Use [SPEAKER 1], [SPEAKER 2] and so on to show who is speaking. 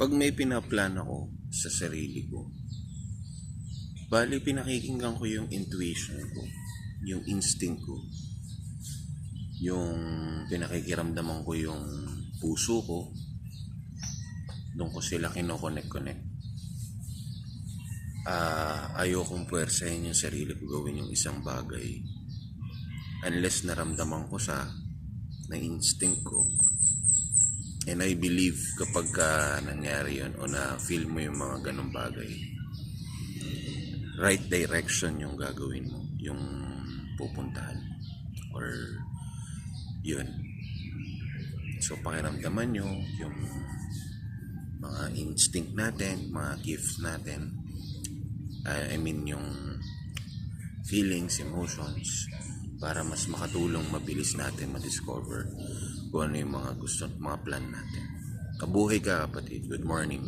[SPEAKER 1] Pag may pinaplan ako sa sarili ko, bali pinakikinggan ko yung intuition ko, yung instinct ko, yung pinakikiramdaman ko yung puso ko, doon ko sila kinokonek-connect. Ayokong puwersahin yung sarili ko gawin yung isang bagay unless naramdaman ko sa na instinct ko. And I believe kapag nangyari yun o na-feel mo yung mga ganong bagay, right direction yung gagawin mo, yung pupuntahan or yun. So pakiramdaman nyo yung mga instinct natin, mga gifts natin, I mean yung feelings, emotions, para mas makatulong mabilis natin ma-discover kung ano yung mga gusto, mga plan natin. Kabuhay ka kapatid, good morning.